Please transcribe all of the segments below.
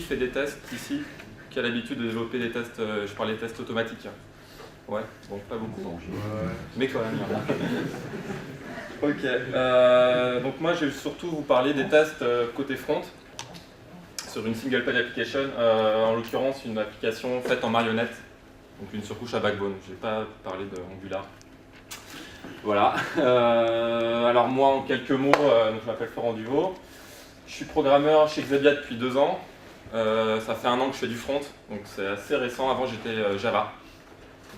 fait des tests ici? Qui a l'habitude de développer des tests, je parle des tests automatiques? Ouais, bon, pas beaucoup. Mais quand même. Ok. Donc moi, je vais surtout vous parler des tests côté front sur une single page application, en l'occurrence une application faite en marionnette, donc une surcouche à backbone. Je ne vais pas parler de Angular. Voilà. Alors moi, en quelques mots, donc je m'appelle Florent Duvaux. Je suis programmeur chez Xebia depuis 2 ans. Ça fait 1 an que je fais du front, donc c'est assez récent. Avant, j'étais Java.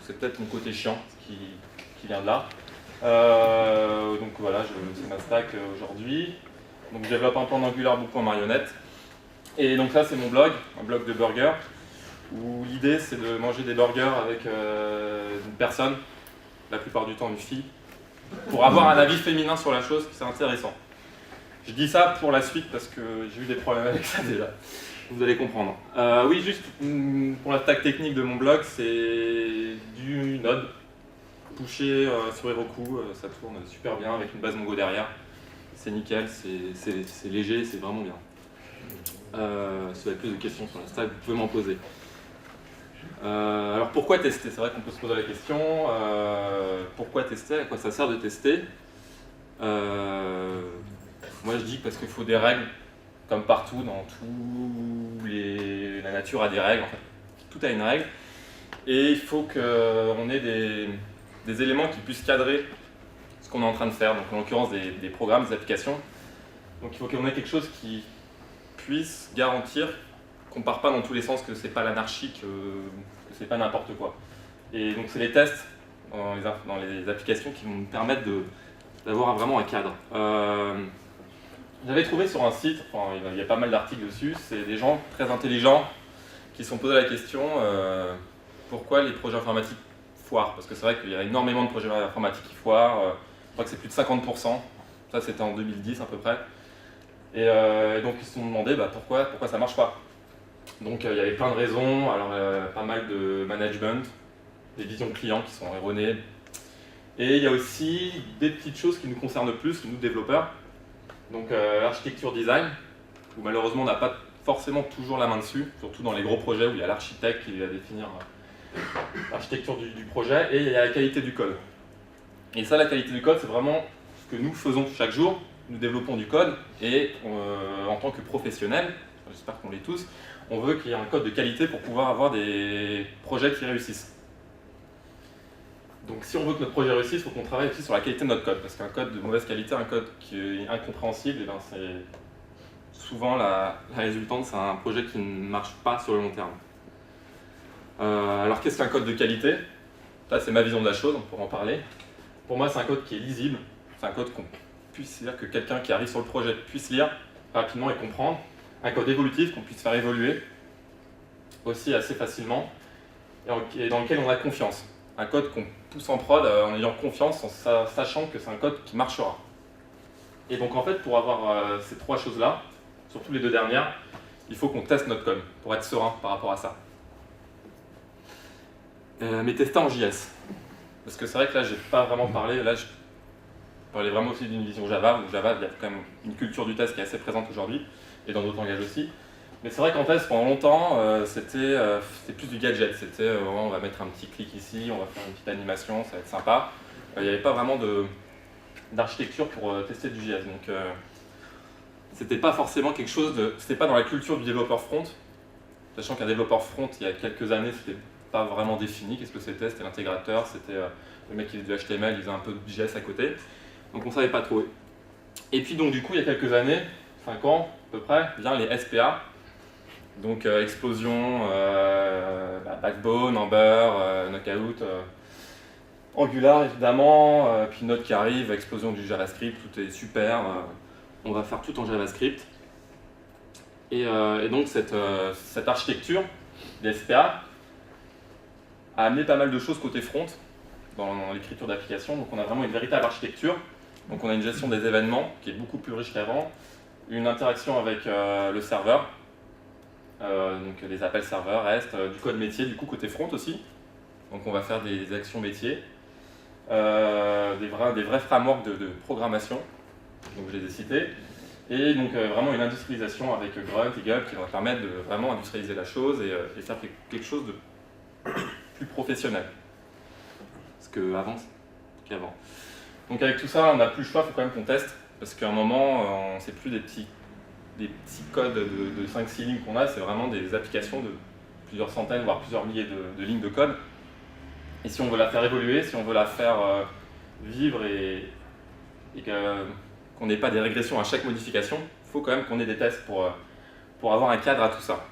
C'est peut-être mon côté chiant qui vient de là. Donc voilà, c'est ma stack aujourd'hui. Donc je développe un peu en Angular, beaucoup en marionnette. Et donc là, c'est mon blog, un blog de burgers, où l'idée c'est de manger des burgers avec une personne, la plupart du temps une fille, pour avoir un avis féminin sur la chose, c'est intéressant. Je dis ça pour la suite parce que j'ai eu des problèmes avec ça déjà. Vous allez comprendre. Oui, juste pour la stack technique de mon blog, c'est du Node, pushé sur Heroku, ça tourne super bien avec une base Mongo derrière. C'est nickel, c'est léger, c'est vraiment bien. Si vous avez plus de questions sur la stack, vous pouvez m'en poser. Alors pourquoi tester? C'est vrai qu'on peut se poser la question. Pourquoi tester? À quoi ça sert de tester? Moi je dis parce qu'il faut des règles. Comme partout, dans la nature a des règles, en fait. Tout a une règle. Et il faut qu'on ait des éléments qui puissent cadrer ce qu'on est en train de faire. Donc en l'occurrence des programmes, des applications. Donc il faut qu'on ait quelque chose qui puisse garantir qu'on ne part pas dans tous les sens, que c'est pas l'anarchie, que c'est pas n'importe quoi. Et donc c'est les tests dans les applications qui vont nous permettre d'avoir vraiment un cadre. J'avais trouvé sur un site, enfin, il y a pas mal d'articles dessus, c'est des gens très intelligents qui se sont posés la question pourquoi les projets informatiques foirent? Parce que c'est vrai qu'il y a énormément de projets informatiques qui foirent, je crois que c'est plus de 50%, ça c'était en 2010 à peu près. Et donc ils se sont demandé pourquoi ça ne marche pas. Donc il y avait plein de raisons, alors pas mal de management, des visions clients qui sont erronées. Et il y a aussi des petites choses qui nous concernent plus, nous développeurs. Donc architecture design, où malheureusement on n'a pas forcément toujours la main dessus, surtout dans les gros projets où il y a l'architecte qui va définir l'architecture du projet, et il y a la qualité du code. Et ça, la qualité du code, c'est vraiment ce que nous faisons chaque jour. Nous développons du code, et en tant que professionnels, j'espère qu'on l'est tous, on veut qu'il y ait un code de qualité pour pouvoir avoir des projets qui réussissent. Donc si on veut que notre projet réussisse, il faut qu'on travaille aussi sur la qualité de notre code, parce qu'un code de mauvaise qualité, un code qui est incompréhensible, c'est souvent la résultante, c'est un projet qui ne marche pas sur le long terme. Alors qu'est-ce qu'un code de qualité? Là c'est ma vision de la chose, on pourra en parler. Pour moi c'est un code qui est lisible, c'est un code qu'on puisse lire, que quelqu'un qui arrive sur le projet puisse lire rapidement et comprendre. Un code évolutif qu'on puisse faire évoluer aussi assez facilement, et dans lequel on a confiance. Un code qu'on pousse en prod en ayant confiance, en sachant que c'est un code qui marchera. Et donc en fait, pour avoir ces 3 choses-là, surtout les 2 dernières, il faut qu'on teste notre code pour être serein par rapport à ça. Mais tester en JS. Parce que c'est vrai que là, j'ai pas vraiment parlé, là je parlais vraiment aussi d'une vision Java, où Java, il y a quand même une culture du test qui est assez présente aujourd'hui, et dans d'autres langages aussi. Mais c'est vrai qu'en test, pendant longtemps, c'était plus du gadget. C'était on va mettre un petit clic ici, on va faire une petite animation, ça va être sympa. Il n'y avait pas vraiment d'architecture pour tester du JS. Donc c'était pas forcément quelque chose c'était pas dans la culture du développeur front. Sachant qu'un développeur front, il y a quelques années, c'était pas vraiment défini. Qu'est-ce que c'était? C'était l'intégrateur, c'était le mec qui faisait du HTML, il faisait un peu de JS à côté. Donc on savait pas trop. Et puis donc du coup, il y a quelques années, 5 ans à peu près, vient les SPA. Donc Explosion, Backbone, Ember, Knockout, Angular évidemment, puis Node qui arrive, explosion du JavaScript, tout est super, on va faire tout en JavaScript. Et donc cette architecture des SPA a amené pas mal de choses côté front, dans l'écriture d'applications. Donc on a vraiment une véritable architecture, donc on a une gestion des événements qui est beaucoup plus riche qu'avant, une interaction avec le serveur, donc les appels serveurs, REST, du code métier, du coup côté front aussi. Donc on va faire des actions métiers, des vrais frameworks de programmation, donc je les ai cités. Et donc vraiment une industrialisation avec Grunt et Gulp qui va permettre de vraiment industrialiser la chose et faire quelque chose de plus professionnel. Parce qu'avant. Donc avec tout ça, on n'a plus le choix, il faut quand même qu'on teste. Parce qu'à un moment, c'est plus des petits codes de 5-6 lignes qu'on a, c'est vraiment des applications de plusieurs centaines, voire plusieurs milliers de lignes de code. Et si on veut la faire évoluer, si on veut la faire vivre et qu'on n'ait pas des régressions à chaque modification, il faut quand même qu'on ait des tests pour avoir un cadre à tout ça.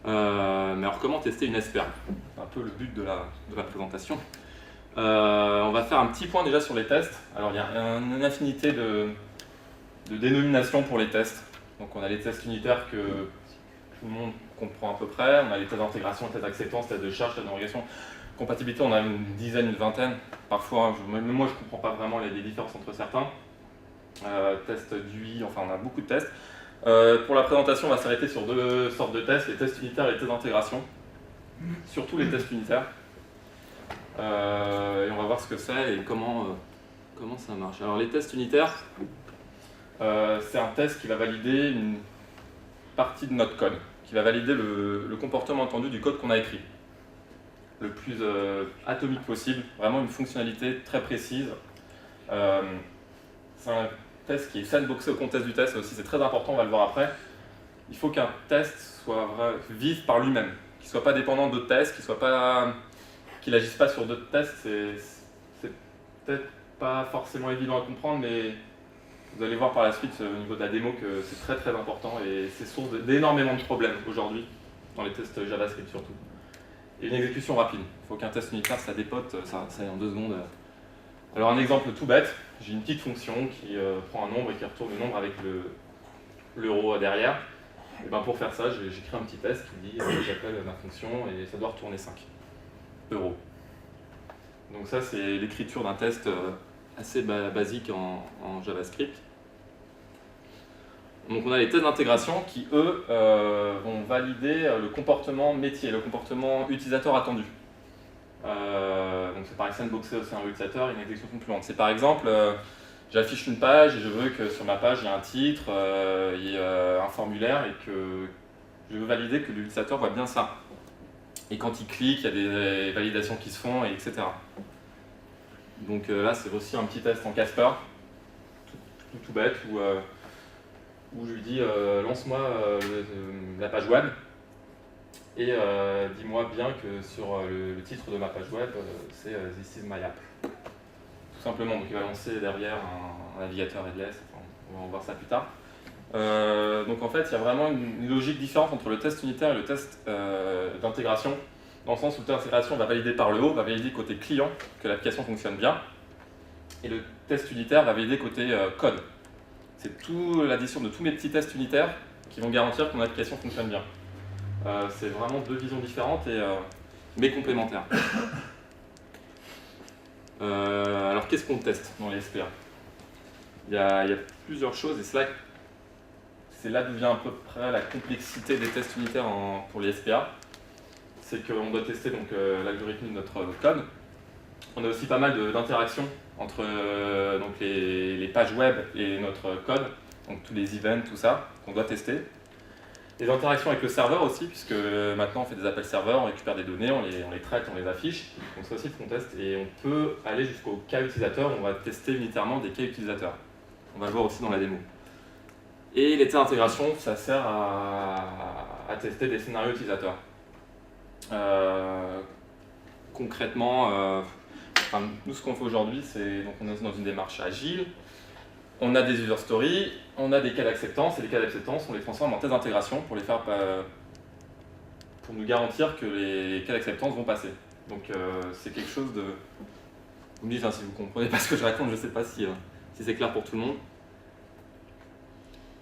Mais alors comment tester une SPA? C'est un peu le but de la présentation. On va faire un petit point déjà sur les tests. Alors il y a une infinité de dénominations pour les tests. Donc on a les tests unitaires que tout le monde comprend à peu près, on a les tests d'intégration, tests d'acceptance, tests de charge, tests d'homologation. Compatibilité, on a une dizaine, une vingtaine. Parfois, même moi je ne comprends pas vraiment les différences entre certains. Tests d'UI, enfin on a beaucoup de tests. Pour la présentation, on va s'arrêter sur deux sortes de tests, les tests unitaires et les tests d'intégration. Surtout les tests unitaires. Et on va voir ce que c'est et comment ça marche. Alors les tests unitaires, c'est un test qui va valider une partie de notre code, qui va valider le comportement attendu du code qu'on a écrit. Le plus atomique possible, vraiment une fonctionnalité très précise. C'est un test qui est sandboxé au contexte du test, aussi c'est très important, on va le voir après. Il faut qu'un test vive par lui-même, qu'il ne soit pas dépendant d'autres tests, qu'il n'agisse pas sur d'autres tests. C'est peut-être pas forcément évident à comprendre, mais vous allez voir par la suite au niveau de la démo que c'est très très important et c'est source d'énormément de problèmes aujourd'hui, dans les tests JavaScript surtout. Et une exécution rapide. Il faut qu'un test unitaire, ça dépote, ça aille en 2 secondes. Alors un exemple tout bête, j'ai une petite fonction qui prend un nombre et qui retourne le nombre avec l'euro derrière. Et ben pour faire ça, j'écris un petit test qui dit j'appelle ma fonction et ça doit retourner 5 euros. Donc ça c'est l'écriture d'un test assez basique en JavaScript. Donc on a les tests d'intégration qui, eux, vont valider le comportement métier, le comportement utilisateur attendu. Donc c'est par exemple sandboxer aussi un utilisateur et une exécution concluante. C'est par exemple, j'affiche une page et je veux que sur ma page il y ait un titre, il y ait un formulaire et que je veux valider que l'utilisateur voit bien ça. Et quand il clique, il y a des validations qui se font, etc. Donc là c'est aussi un petit test en Casper, tout bête, où je lui dis lance-moi la page web et dis-moi bien que sur le titre de ma page web c'est This is my app. Tout simplement, donc il va lancer derrière un navigateur headless, enfin, on va voir ça plus tard. Donc en fait il y a vraiment une logique différente entre le test unitaire et le test d'intégration, dans le sens où le test d'intégration va valider par le haut, va valider côté client que l'application fonctionne bien, et le test unitaire va valider côté code. C'est l'addition de tous mes petits tests unitaires qui vont garantir que mon application fonctionne bien. C'est vraiment 2 visions différentes mais complémentaires. Alors qu'est-ce qu'on teste dans les SPA? Il y a plusieurs choses et c'est là d'où vient à peu près la complexité des tests unitaires pour les SPA. C'est qu'on doit tester l'algorithme de notre code. On a aussi pas mal d'interactions entre donc les pages web et notre code, donc tous les events, tout ça, qu'on doit tester. Les interactions avec le serveur aussi, puisque maintenant on fait des appels serveurs, on récupère des données, on les traite, on les affiche, donc ça aussi il faut qu'on teste. Et on peut aller jusqu'au cas utilisateur, on va tester unitairement des cas utilisateurs. On va le voir aussi dans la démo. Et les tests d'intégration, ça sert à tester des scénarios utilisateurs. Concrètement, nous ce qu'on fait aujourd'hui, c'est donc on est dans une démarche agile, on a des user stories, on a des cas d'acceptance, et les cas d'acceptance, on les transforme en tests d'intégration pour nous garantir que les cas d'acceptance vont passer. Donc c'est quelque chose de... Vous me dites si vous ne comprenez pas ce que je raconte, je ne sais pas si c'est clair pour tout le monde.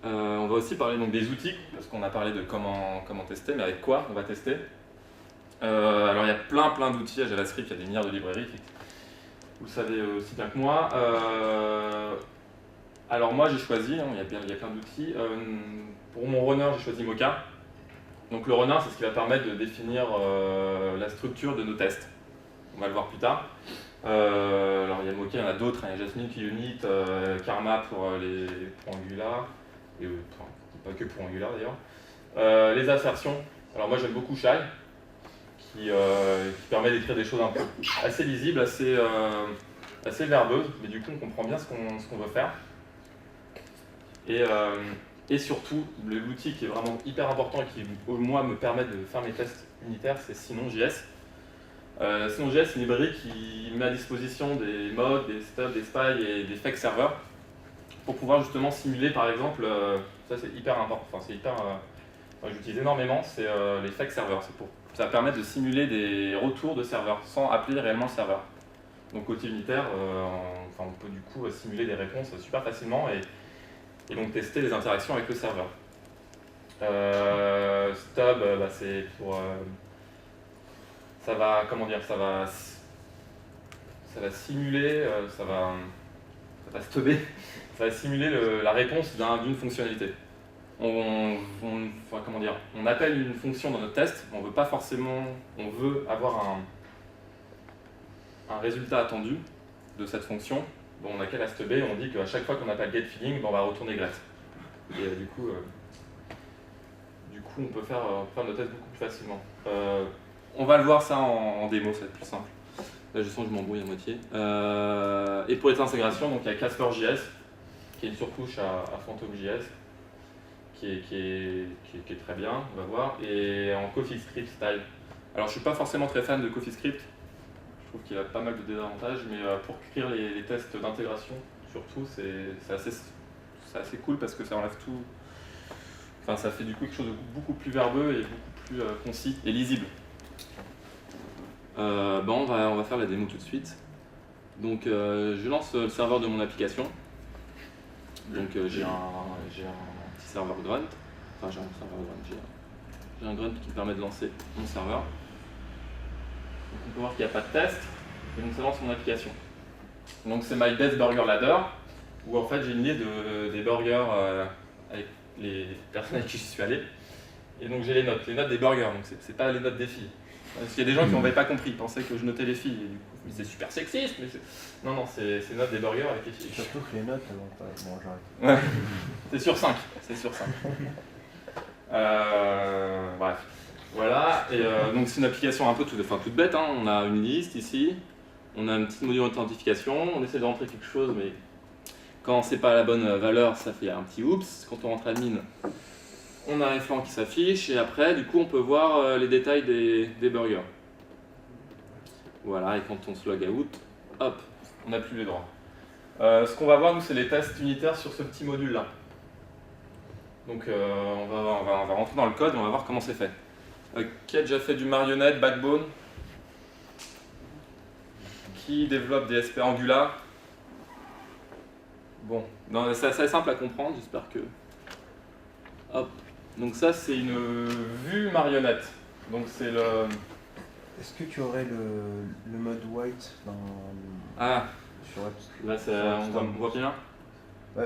On va aussi parler donc des outils, parce qu'on a parlé de comment tester, mais avec quoi on va tester. Alors il y a plein d'outils à JavaScript, il y a des milliards de librairies, vous le savez aussi bien que moi. Alors moi j'ai choisi, il y a plein d'outils. Pour mon runner j'ai choisi Mocha. Donc le runner c'est ce qui va permettre de définir la structure de nos tests. On va le voir plus tard. Alors il y a Mocha, il y en a d'autres, il y a Jasmine, Unit, Karma pour Angular, et pas que pour Angular d'ailleurs. Les assertions, alors moi j'aime beaucoup Shy, qui permet d'écrire des choses un peu assez lisibles, assez verbeuses, mais du coup on comprend bien ce qu'on veut faire. Et surtout, l'outil qui est vraiment hyper important et qui, moi, me permet de faire mes tests unitaires, c'est Sinon.js. Sinon.js, c'est une librairie qui met à disposition des modes, des stubs, des spies et des fake serveurs pour pouvoir justement simuler, par exemple, ça c'est hyper important, j'utilise énormément, c'est les fake serveurs. Ça permet de simuler des retours de serveurs sans appeler réellement le serveur. Donc côté unitaire, on peut du coup simuler des réponses super facilement et donc tester les interactions avec le serveur. Stub, c'est pour... ça va simuler, ça va stubber, ça va simuler la réponse d'une fonctionnalité. On appelle une fonction dans notre test, on veut avoir un résultat attendu de cette fonction. Bon, on n'a qu'à la stubber, on dit qu'à chaque fois qu'on appelle getFilling, on va retourner get. Et du coup, on peut faire nos tests beaucoup plus facilement. On va le voir ça en démo, ça va être plus simple. Là, je sens que je m'embrouille à moitié. Et pour les intégrations, donc il y a Casper.js, qui est une surcouche à Phantom.js, qui est très bien, on va voir, et en CoffeeScript style. Alors, je ne suis pas forcément très fan de CoffeeScript. Je trouve qu'il a pas mal de désavantages, mais pour écrire les tests d'intégration, surtout, c'est assez cool parce que ça enlève tout. Enfin, ça fait du coup quelque chose de beaucoup plus verbeux et beaucoup plus concis et lisible. On va faire la démo tout de suite. Donc, je lance le serveur de mon application. Donc, j'ai un petit serveur grunt. Enfin, j'ai un serveur grunt. J'ai un grunt qui me permet de lancer mon serveur. Donc, on peut voir qu'il n'y a pas de test, et donc ça lance mon application. Donc c'est My Best Burger Ladder, où en fait j'ai une liste des burgers avec les personnes avec qui j'y suis allé. Et donc j'ai les notes des burgers, donc c'est pas les notes des filles. Parce qu'il y a des gens qui n'avaient pas compris, ils pensaient que je notais les filles, et du coup, mais c'est super sexiste, mais non, c'est notes des burgers avec les filles. Surtout que les notes, elles vont pas... Bon, j'arrête. Ouais, c'est sur 5, bref. Voilà, et donc c'est une application un peu toute bête, hein. On a une liste ici, on a un petit module d'authentification, on essaie de rentrer quelque chose, mais quand c'est pas la bonne valeur, ça fait un petit oups. Quand on rentre admin, on a un flanc qui s'affiche, et après, du coup, on peut voir les détails des burgers. Voilà, et quand on se log out, hop, on n'a plus les droits. Ce qu'on va voir, nous, c'est les tests unitaires sur ce petit module-là. Donc, on va rentrer dans le code et on va voir comment c'est fait. Qui a déjà fait du Marionette, Backbone? Qui développe des SP Angular? Bon, c'est assez simple à comprendre, j'espère que... Hop. Donc ça, c'est une vue marionnette. Donc c'est le... Est-ce que tu aurais le mode white dans... Ah, sur là, on voit bien.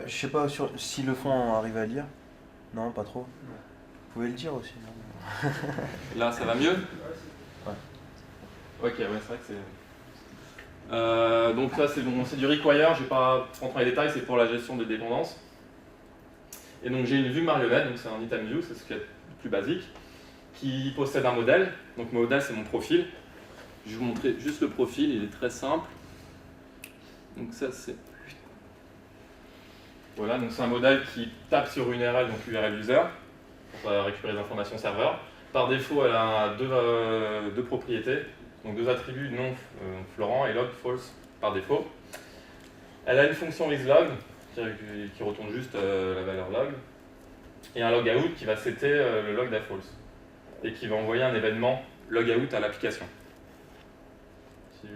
Je sais pas si le fond arrive à lire. Non, pas trop. Vous pouvez le dire aussi. Non? Là, ça va mieux? Ouais. Ok, ouais, c'est vrai que c'est... donc ça, c'est du require, je ne vais pas rentrer dans les détails, c'est pour la gestion des dépendances. Et donc j'ai une vue marionnette, donc c'est un item view, c'est ce qui est le plus basique, qui possède un modèle. Donc mon modèle, c'est mon profil. Je vais vous montrer juste le profil, il est très simple. Donc ça, c'est... Voilà, donc c'est un modèle qui tape sur une URL, donc URL user, pour récupérer les informations serveur. Par défaut, elle a deux propriétés, donc deux attributs, non Florent et log false par défaut. Elle a une fonction isLog qui retourne juste la valeur log, et un logout qui va setter le log false et qui va envoyer un événement logout à l'application. Si vous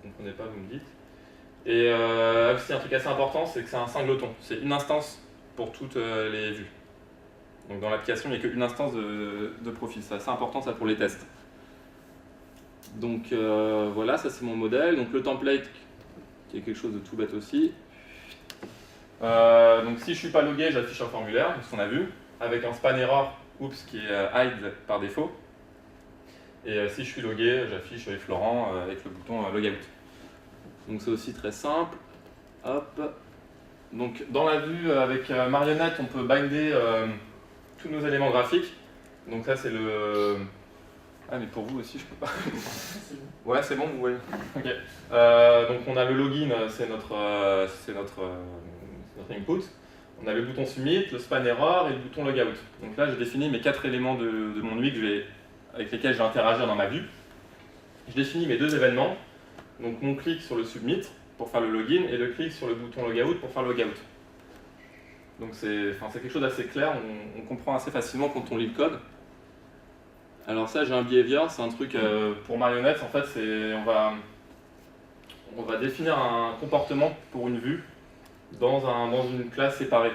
ne comprenez pas, vous me dites. Et aussi un truc assez important, c'est que c'est un singleton. C'est une instance pour toutes les vues. Donc dans l'application, il n'y a qu'une instance de profil. C'est assez important ça pour les tests. Donc voilà, ça c'est mon modèle. Donc le template, qui est quelque chose de tout bête aussi. Donc si je ne suis pas logué, j'affiche un formulaire, ce qu'on a vu, avec un span error, oups, qui est hide par défaut. Et si je suis logué, j'affiche Florent avec le bouton logout. Donc c'est aussi très simple. Hop. Donc dans la vue avec marionnette, on peut binder tous nos éléments graphiques. Donc ça c'est le... Ah mais pour vous aussi je peux pas. Ouais c'est bon vous voyez. Ok. Donc on a le login, c'est notre input. On a le bouton submit, le span error et le bouton logout. Donc là j'ai défini mes 4 éléments de mon UI avec lesquels je vais interagir dans ma vue. Je définis mes 2 événements. Donc mon clic sur le submit pour faire le login et le clic sur le bouton logout pour faire le logout. Donc c'est quelque chose d'assez clair, on comprend assez facilement quand on lit le code. Alors ça j'ai un behavior, c'est un truc pour marionnettes, en fait on va définir un comportement pour une vue dans une classe séparée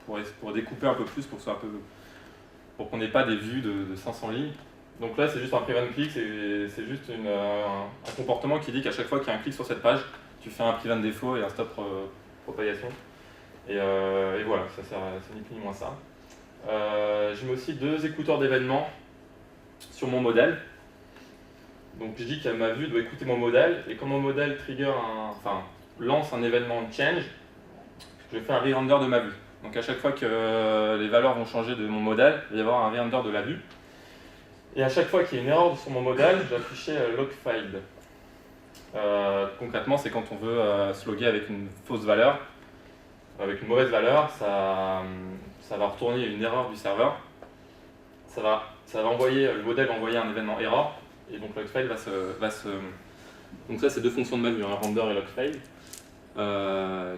pour découper un peu plus, pour qu'on n'ait pas des vues de 500 lignes. Donc là c'est juste un prevent click, c'est juste un comportement qui dit qu'à chaque fois qu'il y a un clic sur cette page, tu fais un prevent défaut et un stop propagation. Et voilà, c'est ni plus ni moins ça. Je mets aussi 2 écouteurs d'événements sur mon modèle. Donc je dis que ma vue doit écouter mon modèle, et quand mon modèle lance un événement change, je fais un re-render de ma vue. Donc à chaque fois que les valeurs vont changer de mon modèle, il va y avoir un re-render de la vue. Et à chaque fois qu'il y a une erreur sur mon modèle, je vais afficher logField. Concrètement, c'est quand on veut se loguer avec une fausse valeur, avec une mauvaise valeur, ça va retourner une erreur du serveur. Ça va envoyer, le modèle va envoyer un événement error, et donc logField va se... Donc ça, c'est 2 fonctions de ma vue, render et logField,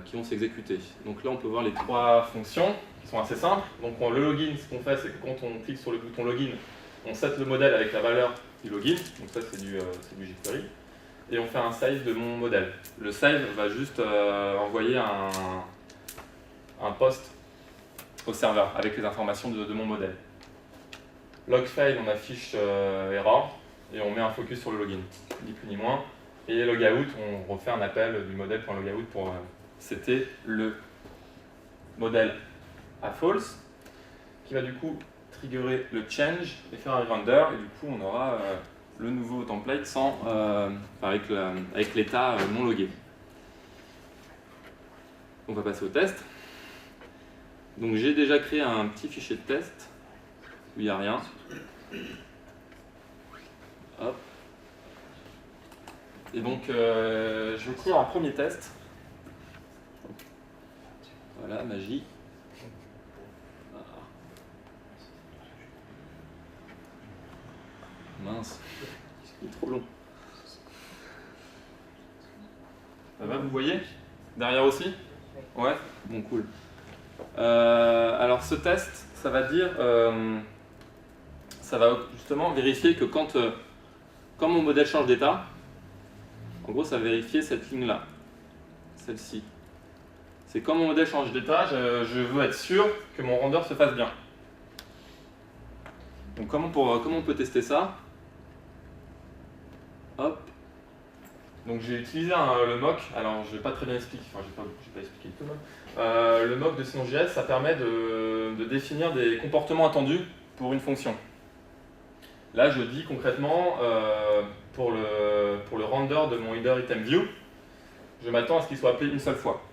qui vont s'exécuter. Donc là, on peut voir les 3 fonctions qui sont assez simples. Donc le login, ce qu'on fait, c'est que quand on clique sur le bouton login, on set le modèle avec la valeur du login, donc ça c'est du jQuery, et on fait un save de mon modèle. Le save va juste envoyer un post au serveur avec les informations de mon modèle. Logfile, on affiche error et on met un focus sur le login, ni plus ni moins. Et logout, on refait un appel du modèle.logout pour setter le modèle à false, qui va du coup triggerer le change et faire un render, et du coup on aura le nouveau template avec l'état non logué. On va passer au test. Donc j'ai déjà créé un petit fichier de test où il n'y a rien. Hop. Et donc je vais écrire un premier test. Voilà, magie. Mince, il est trop long. Ça va, vous voyez? Derrière aussi? Ouais? Bon, cool. Alors ce test, ça va dire, ça va justement vérifier que quand mon modèle change d'état, en gros ça va vérifier cette ligne-là, celle-ci. C'est quand mon modèle change d'état, je veux être sûr que mon render se fasse bien. Donc comment on peut tester ça? Hop. Donc j'ai utilisé le mock, alors je vais pas très bien expliquer, enfin je vais pas expliquer tout le le mock de Sinong.js, ça permet de définir des comportements attendus pour une fonction. Là je dis concrètement, pour le render de mon header-item-view, je m'attends à ce qu'il soit appelé une seule fois,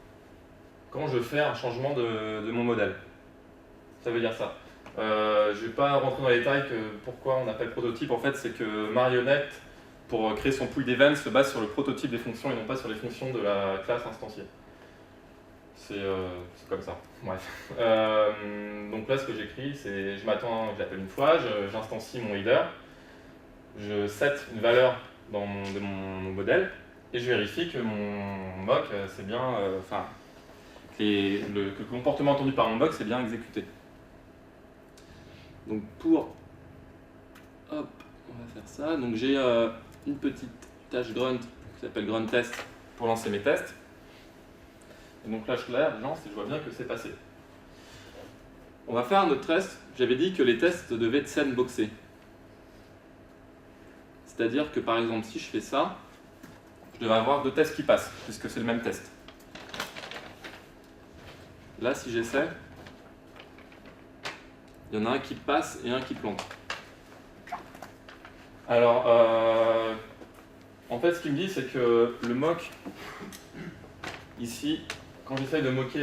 quand je fais un changement de mon modèle. Ça veut dire ça. Je ne vais pas rentrer dans les détails pourquoi on appelle prototype, en fait c'est que Marionette, pour créer son pool d'events, se base sur le prototype des fonctions et non pas sur les fonctions de la classe instanciée. C'est comme ça. Bref. Donc là, ce que j'écris, c'est je l'appelle une fois, j'instancie mon header, je set une valeur de mon modèle et je vérifie que mon mock, c'est bien, que le comportement attendu par mon mock, c'est bien exécuté. Donc hop, on va faire ça. Donc j'ai une petite tâche grunt qui s'appelle grunt test pour lancer mes tests. Et donc là je lance et je vois bien que c'est passé. On va faire un autre test. J'avais dit que les tests devaient être sandboxés. C'est-à-dire que par exemple si je fais ça, je devrais avoir 2 tests qui passent, puisque c'est le même test. Là si j'essaie, il y en a un qui passe et un qui plante. Alors, En fait, ce qu'il me dit, c'est que le mock, ici, quand j'essaye de moquer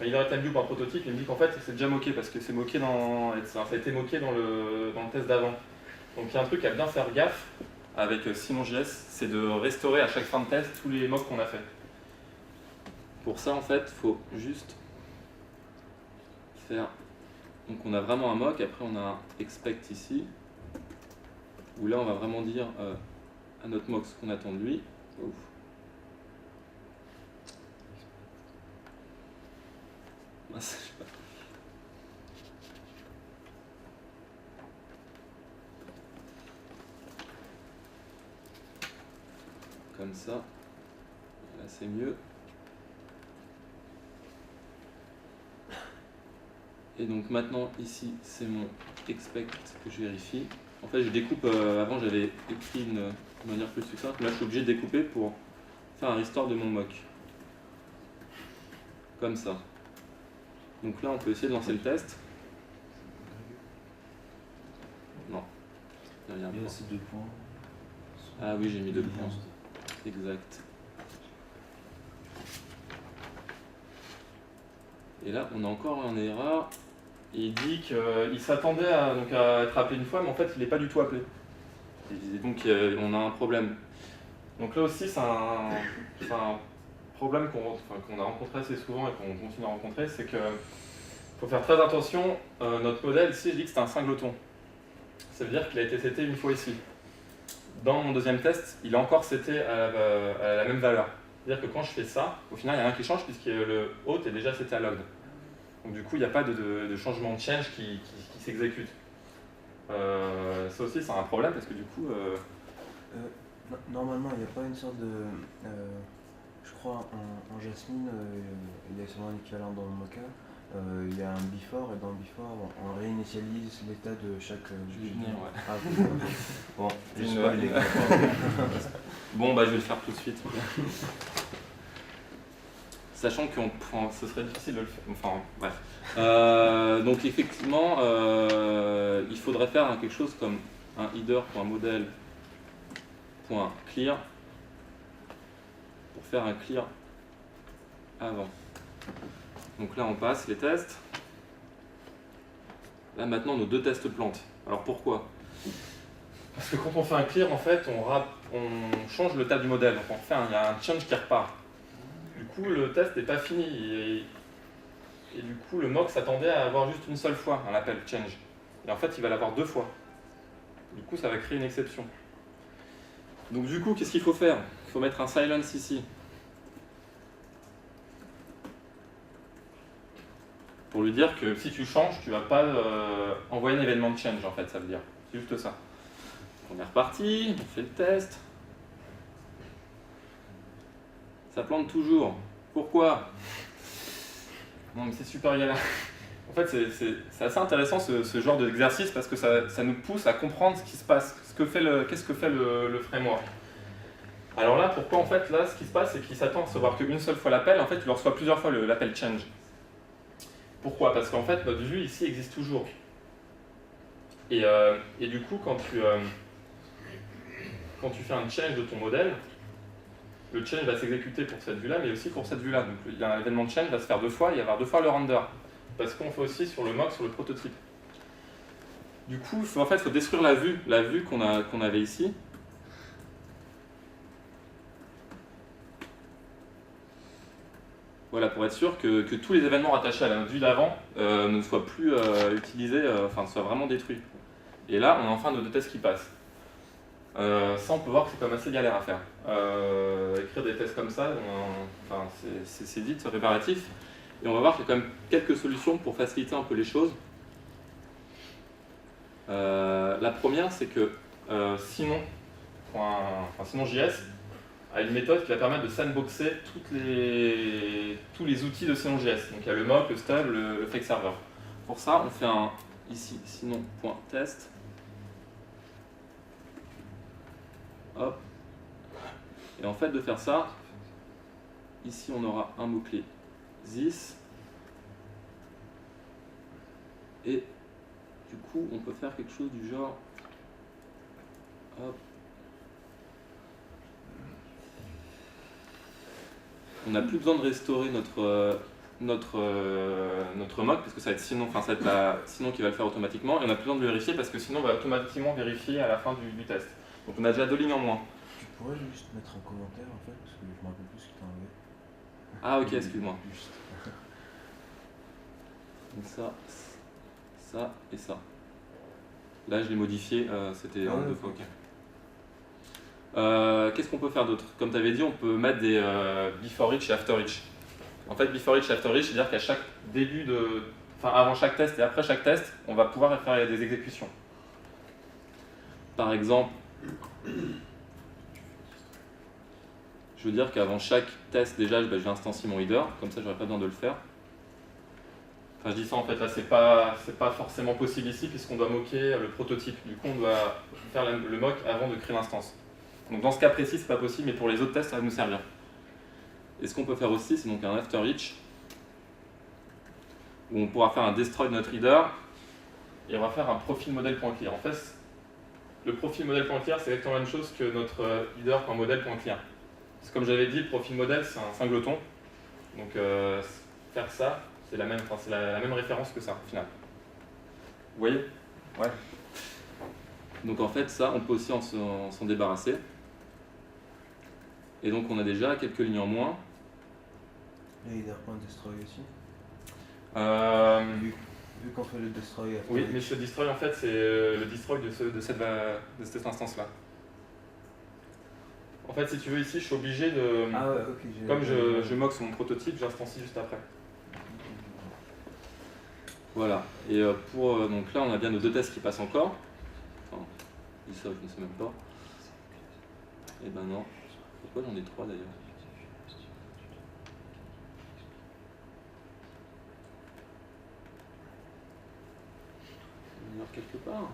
LeaderTimeView par prototype, il me dit qu'en fait, c'est déjà moqué, parce que c'est moqué ça a été moqué dans le test d'avant. Donc il y a un truc à bien faire gaffe avec Simon.js, c'est de restaurer à chaque fin de test tous les mocks qu'on a fait. Pour ça, en fait, il faut juste faire... Donc on a vraiment un mock, après on a un expect ici, où là on va vraiment dire à notre mock ce qu'on attend de lui. Ouf. Ah, je sais pas. Comme ça, là c'est mieux. Et donc maintenant ici c'est mon expect que je vérifie. En fait je découpe, avant j'avais écrit de manière plus succincte, là je suis obligé de découper pour faire un restore de mon mock. Comme ça. Donc là on peut essayer de lancer le test. Non. Il y a aussi 2 points. Ah oui j'ai mis 2 points. Exact. Et là on a encore une erreur. Et il dit qu'il s'attendait à être appelé une fois, mais en fait il n'est pas du tout appelé. Et donc on a un problème. Donc là aussi c'est un problème qu'on a rencontré assez souvent et qu'on continue à rencontrer, c'est qu'il faut faire très attention. Notre modèle ici, je dis que c'est un singleton. Ça veut dire qu'il a été seté une fois ici. Dans mon deuxième test, il est encore seté à la même valeur. C'est-à-dire que quand je fais ça, au final il n'y a rien qui change puisque le hôte est déjà seté à logged. Donc du coup, il n'y a pas de changement de change qui s'exécute. Ça aussi, c'est un problème parce que du coup... Normalement, il n'y a pas une sorte de... je crois en Jasmine, il y a sûrement un équivalent dans le Mocha. Il y a un before et dans le before, on réinitialise l'état de chaque... ouais. Ah, bon, je sais pas Bon, bah je vais le faire tout de suite. Sachant que ce serait difficile de le faire. Enfin, bref. Donc effectivement, il faudrait faire quelque chose comme un header.model.clear pour faire un clear avant. Donc là on passe les tests. Là maintenant nos 2 tests plantent. Alors pourquoi? Parce que quand on fait un clear, en fait, on change le tab du modèle. Donc il y a un change qui repart. Du coup le test n'est pas fini. Et du coup, le mock s'attendait à avoir juste une seule fois un appel change. Et en fait, il va l'avoir 2 fois. Du coup, ça va créer une exception. Donc du coup, qu'est-ce qu'il faut faire? Il faut mettre un silence ici. Pour lui dire que si tu changes, tu ne vas pas envoyer un événement de change, en fait, ça veut dire. C'est juste ça. On est reparti, on fait le test. Ça plante toujours. Pourquoi? Non, mais c'est super galère. En fait, c'est assez intéressant ce genre d'exercice parce que ça nous pousse à comprendre ce qui se passe, qu'est-ce que fait le framework. Alors là, pourquoi en fait, là, ce qui se passe, c'est qu'il s'attend à recevoir qu'une seule fois l'appel, en fait, il reçoit plusieurs fois l'appel change. Pourquoi? Parce qu'en fait, notre vue ici existe toujours. Et du coup, quand tu fais un change de ton modèle, le change va s'exécuter pour cette vue-là, mais aussi pour cette vue-là. Donc il y a un événement de change va se faire 2 fois, il va y avoir 2 fois le render. Parce qu'on fait aussi sur le mock, sur le prototype. Du coup, il faut détruire la vue qu'on avait ici. Voilà, pour être sûr que tous les événements rattachés à la vue d'avant ne soient plus utilisés, ne soient vraiment détruits. Et là, on a enfin nos 2 tests qui passent. Ça, on peut voir que c'est quand même assez galère à faire. Écrire des tests comme ça, c'est vite réparatif. Et on va voir qu'il y a quand même quelques solutions pour faciliter un peu les choses. La première, c'est que Simon.js a une méthode qui va permettre de sandboxer tous les outils de Simon.js. Donc il y a le mock, le stub, le fake server. Pour ça, on fait ici sinon.test. Hop. Et en fait, de faire ça, ici on aura un mot-clé this. Et du coup, on peut faire quelque chose du genre hop, on n'a plus besoin de restaurer notre mock parce que ça va être sinon, enfin ça va être sinon qui va le faire automatiquement et on n'a plus besoin de le vérifier parce que sinon on va automatiquement vérifier à la fin du test. Donc on a déjà 2 lignes en moins. Tu pourrais juste mettre un commentaire en fait, parce que je me rappelle plus ce que tu as enlevé. Ah ok, excuse-moi. Juste. Donc ça et ça. Là je l'ai modifié, c'était en 2 fois ok. Qu'est-ce qu'on peut faire d'autre? Comme tu avais dit, on peut mettre des before each et after each. En fait, before each et after each, c'est-à-dire qu'à chaque avant chaque test et après chaque test, on va pouvoir faire des exécutions. Par exemple, je veux dire qu'avant chaque test, déjà, je vais instancier mon header, comme ça, j'aurais pas besoin de le faire. Enfin, je dis ça en fait, là, c'est pas forcément possible ici, puisqu'on doit moquer le prototype. Du coup, on doit faire le mock avant de créer l'instance. Donc, dans ce cas précis, c'est pas possible, mais pour les autres tests, ça va nous servir. Et ce qu'on peut faire aussi, c'est donc un after each, où on pourra faire un destroy de notre reader, et on va faire un profil model.clear. En fait, le profil model.clear, c'est exactement la même chose que notre header.model.clear. Comme j'avais dit, le profil modèle, c'est un singleton. Donc faire ça, c'est la même référence que ça, au final. Vous voyez? Ouais. Donc en fait, ça, on peut aussi s'en débarrasser. Et donc on a déjà quelques lignes en moins. Et header.destroy aussi. Vu qu'on fait le destroy. Oui, mais ce destroy, en fait, c'est le destroy de cette instance-là. En fait, si tu veux, ici, je suis obligé de... Ah ouais, ok. Comme je moque sur mon prototype, j'instancie juste après. Voilà. Et donc là, on a bien nos 2 tests qui passent encore. Enfin, je dis ça, je ne sais même pas. Eh ben non. Pourquoi j'en ai 3 d'ailleurs? Il y en a quelque part.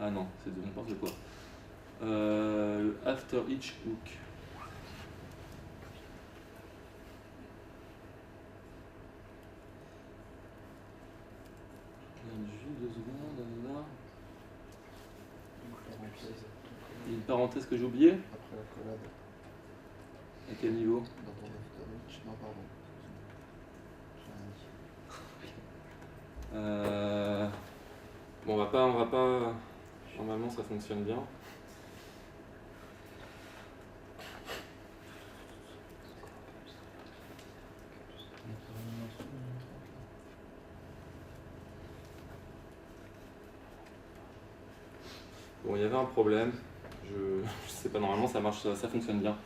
Ah non, c'est de n'importe quoi. Le after each hook. Juste 2 secondes, là. Il y a une parenthèse que j'ai oubliée. Après la collab. À quel niveau? Dans ton after each. Non, pardon. Bon, on va pas. Normalement, ça fonctionne bien. Bon, il y avait un problème. Je sais pas, normalement ça marche, ça fonctionne bien.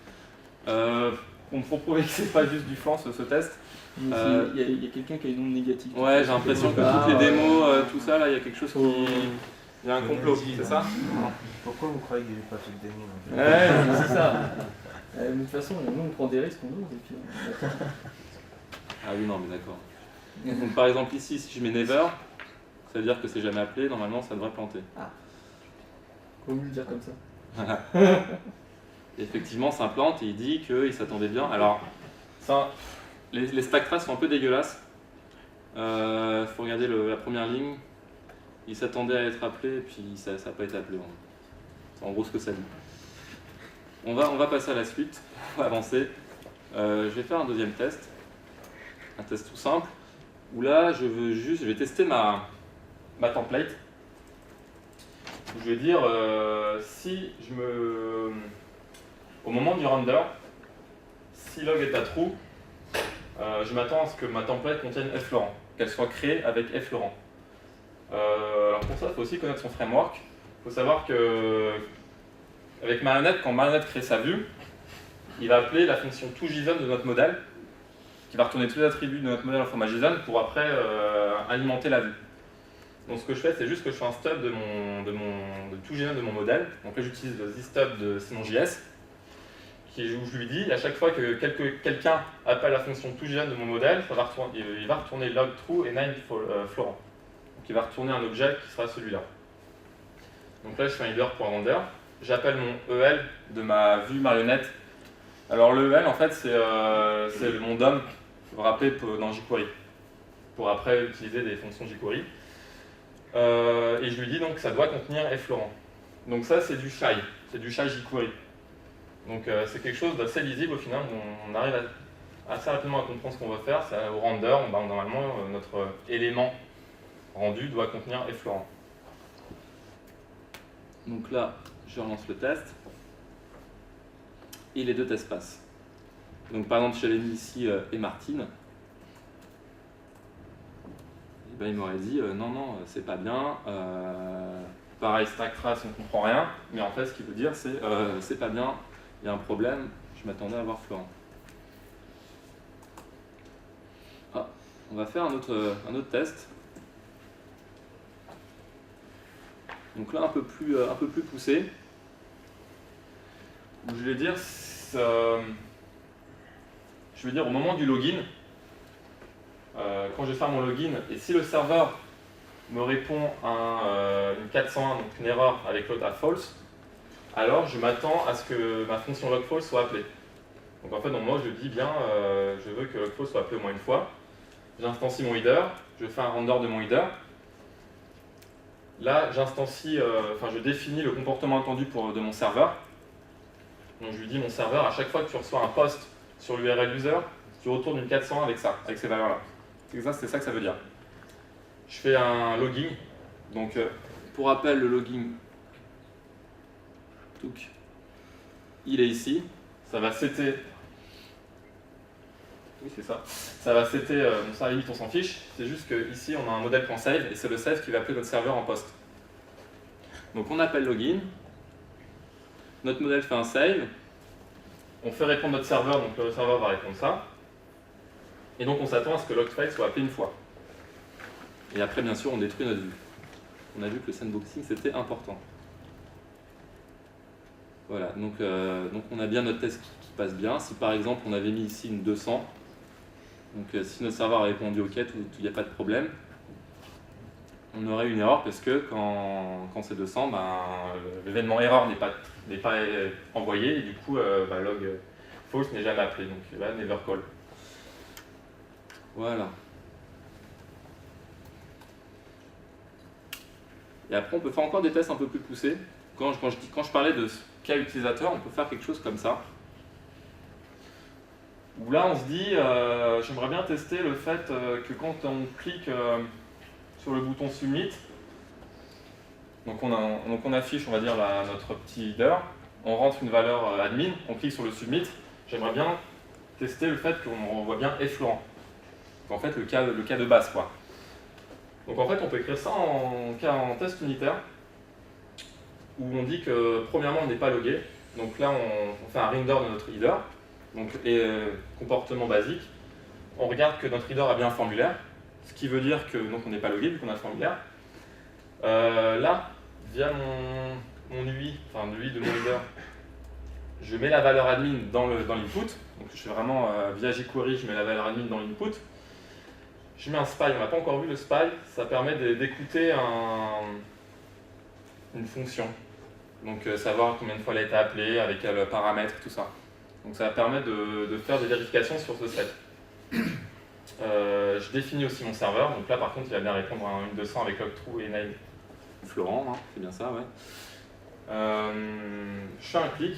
Pour prouver que c'est pas juste du flanc ce test. Il y a quelqu'un qui a une onde négative. Ouais, j'ai l'impression que toutes les démos, tout ça, là, il y a quelque chose qui. Il y a un complot, c'est ça? Pourquoi vous croyez que j'ai pas fait de démo en fait? Ouais, c'est ça. Mais de toute façon, nous on prend des risques, on ose et puis on attend. Ah oui, non, mais d'accord. Donc par exemple ici, si je mets never, ça veut dire que c'est jamais appelé, normalement ça devrait planter. Ah. Faut mieux le dire comme ça. Voilà. Effectivement, ça plante et il dit qu'il s'attendait bien. Alors, ça, les stack traces sont un peu dégueulasses. Faut regarder la première ligne. Il s'attendait à être appelé et puis ça n'a pas été appelé. C'est en gros ce que ça dit. On va passer à la suite, on va avancer. Je vais faire un deuxième test. Un test tout simple. Où là, je vais tester ma template. Je vais dire si au moment du render, si log est à true, je m'attends à ce que ma template contienne f Laurent, qu'elle soit créée avec f Laurent. Alors pour ça, il faut aussi connaître son framework. Il faut savoir que avec Marionette, quand Marionette crée sa vue, il va appeler la fonction toJSON de notre modèle, qui va retourner tous les attributs de notre modèle en format JSON pour après alimenter la vue. Donc ce que je fais, c'est juste que je fais un stub de toJSON de mon modèle. Donc là, j'utilise le zstub de Sinon.js, où je lui dis à chaque fois que quelqu'un appelle la fonction toJSON de mon modèle, il va retourner log true et name Florent. Donc il va retourner un objet qui sera celui-là. Donc là, je fais un header.render. J'appelle mon EL de ma vue marionnette. Alors le EL, en fait, c'est mon DOM, vous vous rappelez, dans jQuery, pour après utiliser des fonctions jQuery. Et je lui dis donc que ça doit contenir f Laurent. Donc ça, c'est du shy, c'est du shy jQuery. Donc c'est quelque chose d'assez lisible au final, on arrive assez rapidement à comprendre ce qu'on veut faire. Au render, normalement, notre élément rendu doit contenir effleurant. Donc là, je relance le test, et les deux tests passent. Donc par exemple, j'avais mis ici et Martine, et ben, il m'aurait dit non, non, c'est pas bien. Pareil, stack trace, on ne comprend rien, mais en fait, ce qu'il veut dire, c'est pas bien, il y a un problème, je m'attendais à voir Florent. Ah, on va faire un autre test. Donc là, un peu plus poussé. Où je vais dire, au moment du login, quand je vais faire mon login, et si le serveur me répond une 401, donc une erreur avec l'autre à false, alors je m'attends à ce que ma fonction logFalse soit appelée. Donc en fait, dans moi, je dis bien, je veux que logFalse soit appelé au moins une fois. J'instancie mon header, je fais un render de mon header. Là, je définis le comportement attendu de mon serveur. Donc je lui dis, mon serveur, à chaque fois que tu reçois un post sur l'URL user, tu retournes une 401 avec ça, avec ces valeurs-là. C'est ça que ça veut dire. Je fais un logging. Donc pour rappel, le logging, il est ici. Ça va setter. Oui, c'est ça. Ça va setter, ça limite on s'en fiche. C'est juste qu'ici on a un modèle.save et c'est le save qui va appeler notre serveur en post. Donc on appelle login. Notre modèle fait un save. On fait répondre notre serveur, donc le serveur va répondre ça. Et donc on s'attend à ce que logFile soit appelé une fois. Et après, bien sûr, on détruit notre vue. On a vu que le sandboxing c'était important. Voilà, donc on a bien notre test qui passe bien. Si par exemple on avait mis ici une 200, donc si notre serveur a répondu OK, il n'y a pas de problème, on aurait une erreur parce que quand c'est 200, l'événement erreur n'est pas envoyé et du coup log false n'est jamais appelé, donc là never call. Voilà. Et après on peut faire encore des tests un peu plus poussés. Quand je parlais de cas utilisateur, on peut faire quelque chose comme ça. Où là on se dit, j'aimerais bien tester le fait que quand on clique sur le bouton Submit, donc on affiche, on va dire, notre petit header, on rentre une valeur admin, on clique sur le Submit, j'aimerais bien tester le fait qu'on voit bien effleurant. Donc en fait le cas de base, quoi. Donc en fait on peut écrire ça en test unitaire, où on dit que premièrement on n'est pas logué, donc là on fait un render de notre header, donc comportement basique, on regarde que notre header a bien un formulaire, ce qui veut dire que donc on n'est pas logué vu qu'on a le formulaire. Là, via mon UI, enfin l'UI de mon header, je mets la valeur admin dans l'input, donc je fais vraiment via jQuery, je mets la valeur admin dans l'input. Je mets un spy, on n'a pas encore vu le spy, ça permet d'écouter une fonction. Donc savoir combien de fois elle a été appelée, avec quel paramètre, tout ça. Donc ça permet de faire des vérifications sur ce set. Je définis aussi mon serveur, donc là par contre il va bien répondre à une 200 avec logtrue et name Florent, hein, c'est bien ça, ouais. Je fais un clic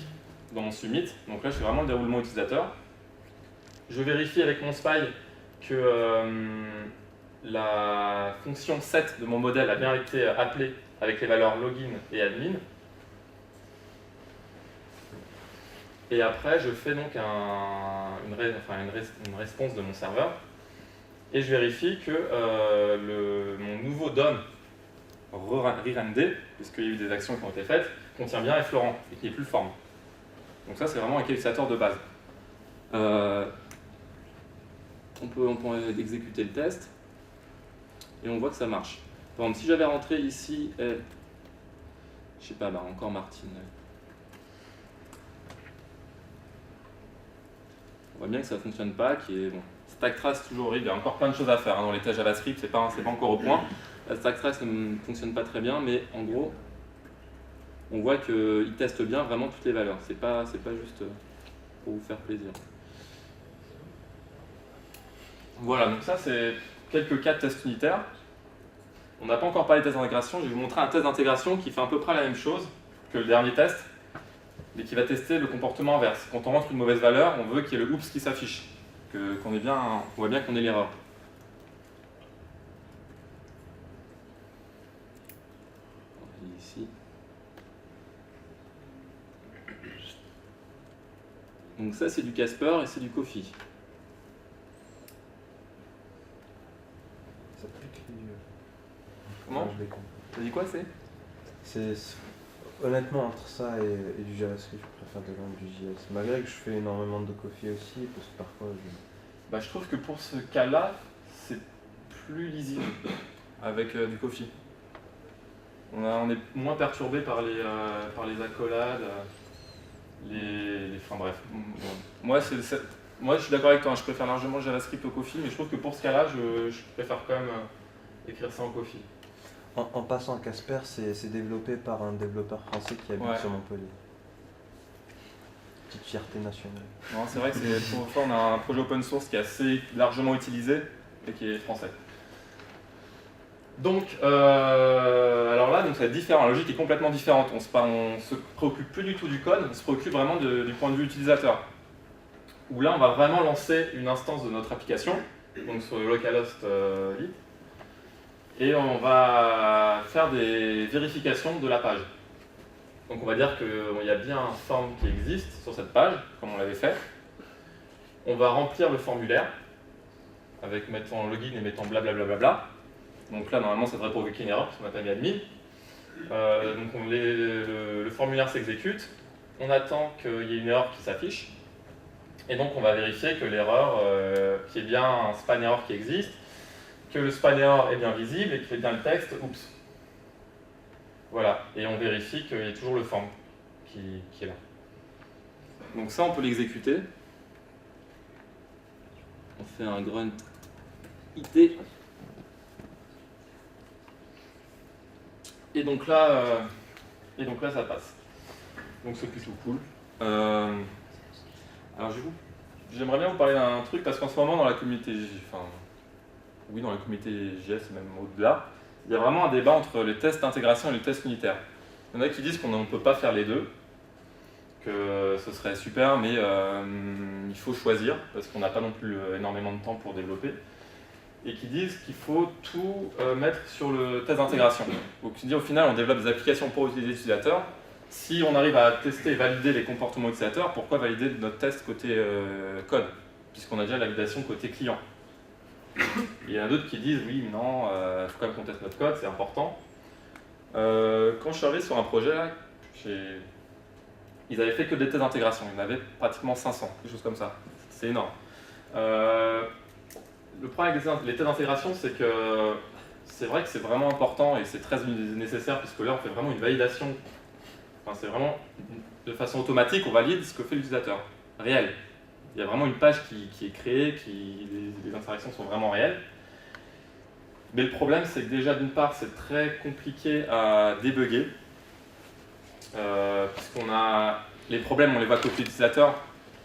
dans mon submit, donc là je fais vraiment le déroulement utilisateur. Je vérifie avec mon spy que la fonction set de mon modèle a bien été appelée avec les valeurs login et admin. Et après, je fais donc une réponse de mon serveur et je vérifie que mon nouveau DOM re-render, puisqu'il y a eu des actions qui ont été faites, contient bien effleurant et qu'il n'est plus forme. Donc ça, c'est vraiment un utilisateur de base. On peut exécuter le test et on voit que ça marche. Par exemple, si j'avais rentré ici, je sais pas, encore Martine. On voit bien que ça ne fonctionne pas, bon. Stack trace toujours horrible, il y a encore plein de choses à faire dans les tests JavaScript, c'est pas encore au point. La stack trace ne fonctionne pas très bien, mais en gros, on voit qu'il teste bien vraiment toutes les valeurs. C'est pas juste pour vous faire plaisir. Voilà, donc ça c'est quelques cas de tests unitaires. On n'a pas encore parlé de test d'intégration, je vais vous montrer un test d'intégration qui fait à peu près la même chose. que le dernier test, mais qui va tester le comportement inverse. Quand on rentre une mauvaise valeur, on veut qu'il y ait le oops qui s'affiche, qu'on voit bien qu'on ait l'erreur. Ici. Donc ça c'est du Casper et c'est du Coffee. Ça pique les yeux. Comment Enfin, je l'ai compris. T'as dit quoi c'est Honnêtement, entre ça et du JavaScript, je préfère de loin du JS. Malgré que je fais énormément de Coffee aussi, parce que parfois Je trouve que pour ce cas-là, c'est plus lisible avec du Coffee. On est moins perturbé par les accolades, enfin bref. Moi, je suis d'accord avec toi, hein, je préfère largement le JavaScript au Coffee, mais je trouve que pour ce cas-là, je préfère quand même écrire ça en Coffee. En passant, Casper, c'est développé par un développeur français qui habite sur Montpellier. Petite fierté nationale. Non, c'est vrai que pour une fois, on a un projet open source qui est assez largement utilisé et qui est français. Donc, alors là, donc, ça va être différent. La logique est complètement différente. On se préoccupe plus du tout du code, on se préoccupe vraiment du point de vue utilisateur. Où là, on va vraiment lancer une instance de notre application, donc sur le localhost lit, et on va faire des vérifications de la page. Donc on va dire qu'il y a bien un form qui existe sur cette page, comme on l'avait fait. On va remplir le formulaire, avec mettant login et mettant blablabla. Donc là, normalement, ça devrait provoquer une erreur, parce qu'on n'a pas mis admin. Donc le formulaire s'exécute, on attend qu'il y ait une erreur qui s'affiche, et donc on va vérifier que l'erreur, qu'il y ait bien un span error qui existe, que le span error est bien visible et qu'il y ait bien le texte, oups. Voilà, et on vérifie qu'il y ait toujours le form qui est là. Donc ça, on peut l'exécuter. On fait un grunt it. Et donc là, ça passe. Donc c'est plutôt cool. Alors j'aimerais bien vous parler d'un truc parce qu'en ce moment dans la communauté, dans la communauté JS, même au-delà, il y a vraiment un débat entre les tests d'intégration et les tests unitaires. Il y en a qui disent qu'on ne peut pas faire les deux, que ce serait super, mais il faut choisir parce qu'on n'a pas non plus énormément de temps pour développer. Et qui disent qu'il faut tout mettre sur le test d'intégration. Donc au final, on développe des applications pour utiliser les utilisateurs. Si on arrive à tester et valider les comportements utilisateurs, pourquoi valider notre test côté code, puisqu'on a déjà la validation côté client. Il y en a d'autres qui disent oui, mais non, il faut quand même qu'on teste notre code, c'est important. Quand je suis arrivé sur un projet, là, ils avaient fait que des tests d'intégration, il y en avait pratiquement 500, quelque chose comme ça. C'est énorme. Le problème avec les tests d'intégration, c'est que c'est vrai que c'est vraiment important et c'est très nécessaire puisque là on fait vraiment une validation. Enfin, c'est vraiment de façon automatique, on valide ce que fait l'utilisateur, réel. Il y a vraiment une page qui est créée, les interactions sont vraiment réelles. Mais le problème, c'est que déjà d'une part, c'est très compliqué à débugger puisqu'on a les problèmes, on les voit côté utilisateur,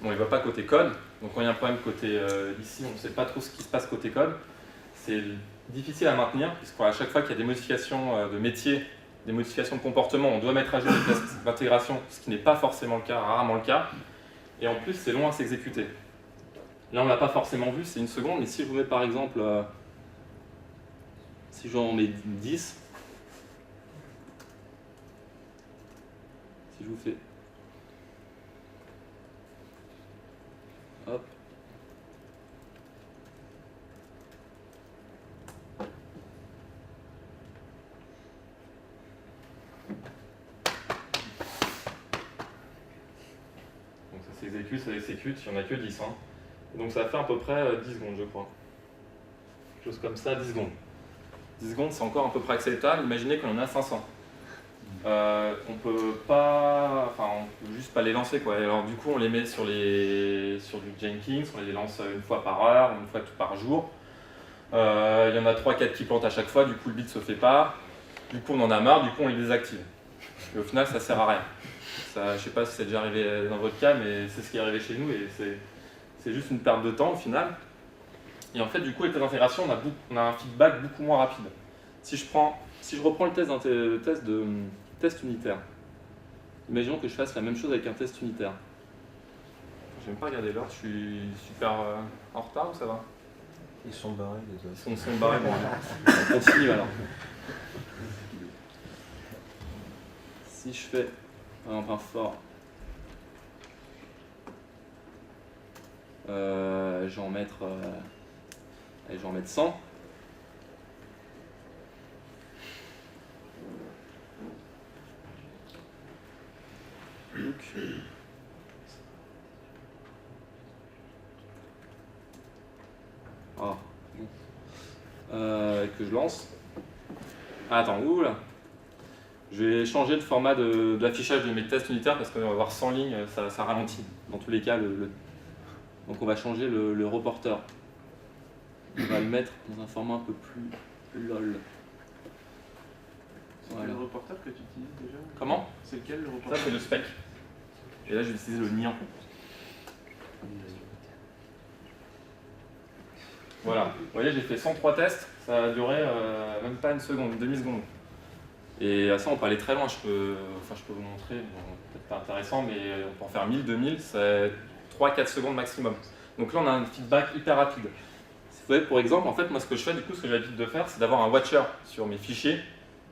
mais on les voit pas côté code. Donc quand il y a un problème côté ici, on ne sait pas trop ce qui se passe côté code. C'est difficile à maintenir, puisqu'à chaque fois qu'il y a des modifications de métier, des modifications de comportement, on doit mettre à jour les tests d'intégration, ce qui n'est pas forcément le cas, rarement le cas. Et en plus, c'est long à s'exécuter. Là, on ne l'a pas forcément vu, c'est une seconde, mais si je vous mets par exemple, si j'en mets 10, si je vous fais hop. Donc ça s'exécute, il n'y en a que 10. Hein. Donc ça fait à peu près 10 secondes, je crois. Quelque chose comme ça, 10 secondes. 10 secondes, c'est encore à peu près acceptable. Imaginez qu'on en a 500. On peut juste pas les lancer, quoi. Alors du coup, on les met sur du Jenkins, on les lance une fois par heure, une fois par jour. Il y en a 3-4 qui plantent à chaque fois, du coup le bit se fait pas. Du coup on en a marre, du coup on les désactive. Et au final ça sert à rien. Ça, je sais pas si c'est déjà arrivé dans votre cas, mais c'est ce qui est arrivé chez nous et c'est juste une perte de temps au final. Et en fait du coup les tests d'intégration, on a un feedback beaucoup moins rapide. Si je reprends le test unitaire, Imaginons que je fasse la même chose avec un test unitaire. Je vais même pas regarder l'heure, je suis super en retard ou ça va? Ils sont barrés, les autres. Ils sont barrés, bon, on continue alors. Si je fais par exemple un for, je vais en mettre, allez, je vais en mettre 100. Donc, ah, bon. Que je lance. Ah, attends, ouh là. Je vais changer le format de l'affichage de mes tests unitaires parce qu'on va avoir 100 lignes, ça ralentit. Dans tous les cas, donc on va changer le reporter. On va le mettre dans un format un peu plus lol. C'est Voilà. le reporter que tu utilises déjà? Comment? C'est lequel le Ça, reporter? c'est le spec. Et là, je vais utiliser le niant. Voilà. Vous voyez, j'ai fait 103 tests. Ça a duré même pas une seconde, une demi-seconde. Et à ça, on peut aller très loin. Je peux vous montrer. Bon, peut-être pas intéressant, mais on peut en faire 1000, 2000. C'est 3-4 secondes maximum. Donc là, on a un feedback hyper rapide. Vous voyez, pour exemple, en fait, moi, ce que je fais, du coup, ce que j'ai l'habitude de faire, c'est d'avoir un watcher sur mes fichiers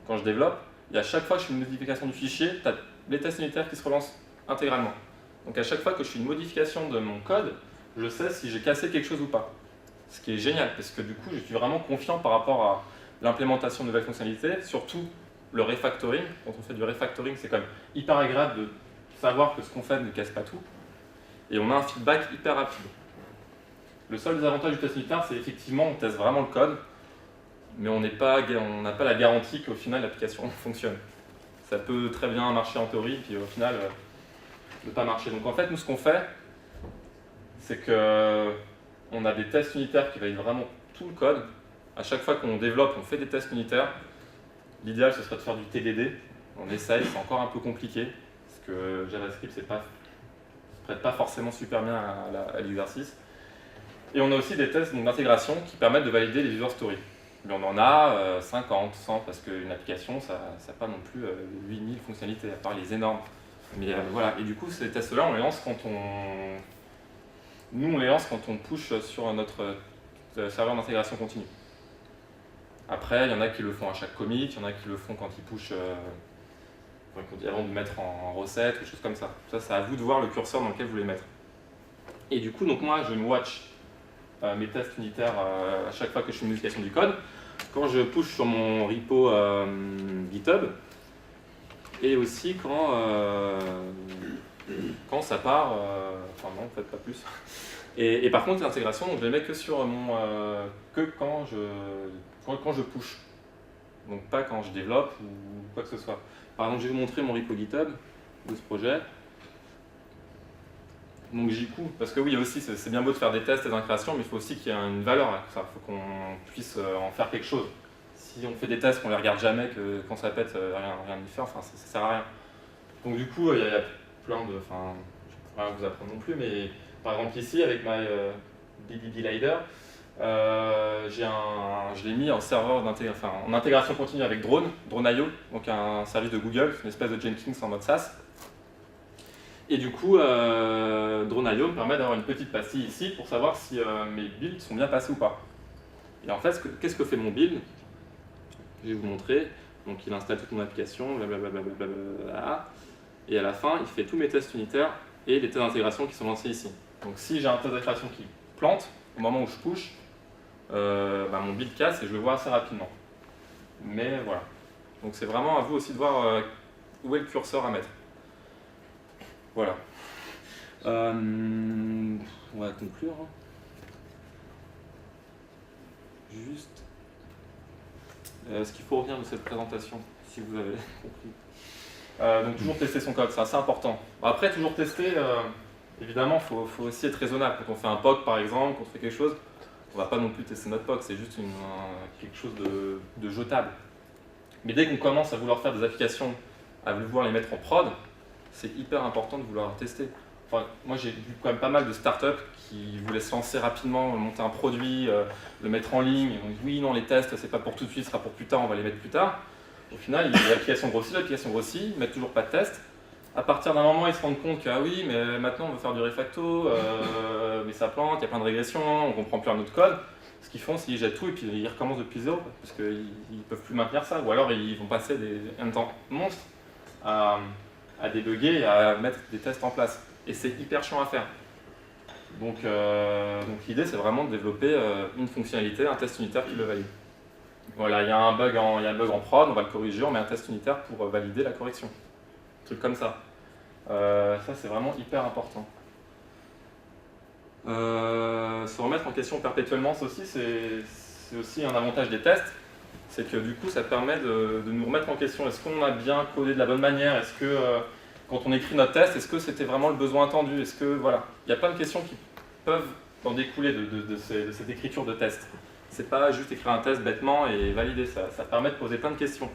quand je développe. Et à chaque fois que je fais une modification du fichier, tu as les tests unitaires qui se relancent intégralement. Donc à chaque fois que je fais une modification de mon code, je sais si j'ai cassé quelque chose ou pas. Ce qui est génial, parce que du coup, je suis vraiment confiant par rapport à l'implémentation de nouvelles fonctionnalités, surtout le refactoring. Quand on fait du refactoring, c'est quand même hyper agréable de savoir que ce qu'on fait ne casse pas tout. Et on a un feedback hyper rapide. Le seul désavantage du test unitaire, c'est effectivement on teste vraiment le code, mais on n'a pas la garantie qu'au final l'application fonctionne. Ça peut très bien marcher en théorie, puis au final ne pas marcher. Donc en fait, nous ce qu'on fait, c'est qu'on a des tests unitaires qui valident vraiment tout le code. À chaque fois qu'on développe, on fait des tests unitaires. L'idéal, ce serait de faire du TDD. On essaye, c'est encore un peu compliqué, parce que JavaScript ne se prête pas forcément super bien à l'exercice. Et on a aussi des tests d'intégration qui permettent de valider les user stories. Mais on en a 50, 100, parce qu'une application, ça n'a pas non plus 8000 fonctionnalités, à part les énormes. Mais voilà, et du coup, ces tests-là, on les lance quand Nous, on les lance quand on push sur notre serveur d'intégration continue. Après, il y en a qui le font à chaque commit, il y en a qui le font quand ils pushent avant de mettre en recette, ou des choses comme ça. Ça, c'est à vous de voir le curseur dans lequel vous les mettre. Et du coup, donc moi, je me watch mes tests unitaires à chaque fois que je fais une modification du code. Quand je push sur mon repo GitHub, et aussi quand ça part, enfin non, en fait pas plus. Et par contre, l'intégration, je les mets que sur que quand je push. Donc pas quand je développe ou quoi que ce soit. Par exemple, je vais vous montrer mon repo GitHub de ce projet. Donc j'y coupe, parce que oui, aussi, c'est bien beau de faire des tests et d'intégration, mais il faut aussi qu'il y ait une valeur à ça. Il faut qu'on puisse en faire quelque chose. Si on fait des tests, qu'on ne les regarde jamais, que quand ça pète, rien n'y fait, enfin, ça ne sert à rien. Donc du coup, il y a plein de... Enfin, je ne vais pas vous apprendre non plus, mais par exemple ici, avec ma BDD Lider, je l'ai mis en serveur en intégration continue avec Drone.io, donc un service de Google, une espèce de Jenkins en mode SaaS. Et du coup, Drone.io me permet d'avoir une petite pastille ici pour savoir si mes builds sont bien passés ou pas. Et en fait, qu'est-ce que fait mon build? Je vais vous montrer. Donc il installe toute mon application, blablabla. Et à la fin, il fait tous mes tests unitaires et les tests d'intégration qui sont lancés ici. Donc si j'ai un test d'intégration qui plante, au moment où je push, mon build casse et je le vois assez rapidement. Mais voilà. Donc c'est vraiment à vous aussi de voir où est le curseur à mettre. Voilà. On va conclure. Juste. Est-ce qu'il faut revenir de cette présentation, si vous avez compris. Donc toujours tester son code, c'est assez important. Après, toujours tester, évidemment, il faut aussi être raisonnable. Quand on fait un POC par exemple, quand on fait quelque chose, on ne va pas non plus tester notre POC, c'est juste quelque chose de jetable. Mais dès qu'on commence à vouloir faire des applications, à vouloir les mettre en prod, c'est hyper important de vouloir tester. Enfin, moi j'ai vu quand même pas mal de startups qui voulaient se lancer rapidement, monter un produit, le mettre en ligne, et on dit oui, non, les tests, c'est pas pour tout de suite, ce sera pour plus tard, on va les mettre plus tard. Au final, l'application grossit, ils mettent toujours pas de tests. à partir d'un moment, ils se rendent compte que ah oui, mais maintenant on veut faire du refacto, mais ça plante, il y a plein de régressions, on comprend plus un autre code. Ce qu'ils font, c'est qu'ils jettent tout et puis ils recommencent depuis zéro, parce qu'ils ne peuvent plus maintenir ça. Ou alors ils vont passer un temps monstre à débugger et à mettre des tests en place. Et c'est hyper chiant à faire. Donc l'idée, c'est vraiment de développer une fonctionnalité, un test unitaire qui le valide. Voilà, il y a un bug en prod, on va le corriger, on met un test unitaire pour valider la correction. Un truc comme ça. Ça, c'est vraiment hyper important. Se remettre en question perpétuellement, c'est aussi un avantage des tests. C'est que du coup, ça permet de nous remettre en question. Est-ce qu'on a bien codé de la bonne manière? Est-ce que quand on écrit notre test, est-ce que c'était vraiment le besoin attendu? Est-ce que voilà, il y a plein de questions qui peuvent en découler de cette écriture de test. C'est pas juste écrire un test bêtement et valider ça. Ça permet de poser plein de questions.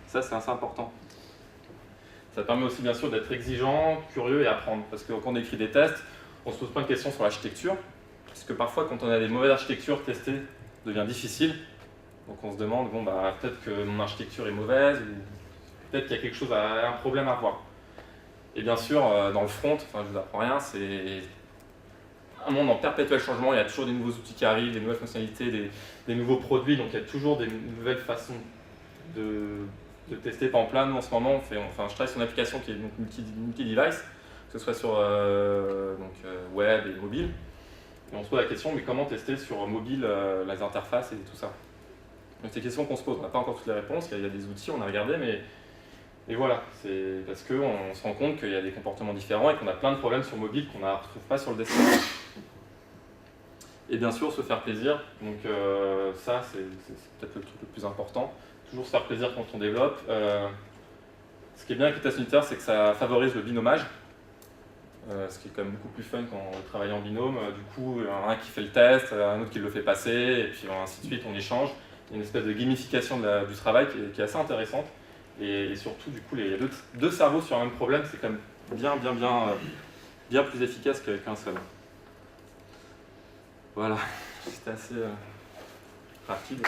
Ça, c'est assez important. Ça permet aussi bien sûr d'être exigeant, curieux et apprendre. Parce que quand on écrit des tests, on se pose plein de questions sur l'architecture. Parce que parfois, quand on a des mauvaises architectures, tester devient difficile. Donc on se demande, bon, bah, peut-être que mon architecture est mauvaise, ou peut-être qu'il y a quelque chose, un problème à voir. Et bien sûr, dans le front, enfin je vous apprends rien, c'est un monde en perpétuel changement, il y a toujours des nouveaux outils qui arrivent, des nouvelles fonctionnalités, des nouveaux produits, donc il y a toujours des nouvelles façons de tester. Par exemple, là, nous en ce moment, je travaille sur une application qui est multi-device, que ce soit sur web et mobile. Et on se pose la question, mais comment tester sur mobile les interfaces et tout ça? Donc c'est des questions qu'on se pose, on n'a pas encore toutes les réponses, il y a des outils, on a regardé, mais et voilà, c'est parce qu'on se rend compte qu'il y a des comportements différents et qu'on a plein de problèmes sur mobile qu'on ne retrouve pas sur le desktop. Et bien sûr, se faire plaisir, donc ça c'est peut-être le truc le plus important, toujours se faire plaisir quand on développe. Ce qui est bien avec les tests unitaires, c'est que ça favorise le binomage, ce qui est quand même beaucoup plus fun quand on travaille en binôme. Du coup, un qui fait le test, un autre qui le fait passer, et puis ainsi de suite, on échange. Il y a une espèce de gamification du travail qui est assez intéressante. Et surtout, du coup, les deux cerveaux sur un même problème, c'est quand même bien plus efficace qu'un seul. Voilà, c'était assez rapide.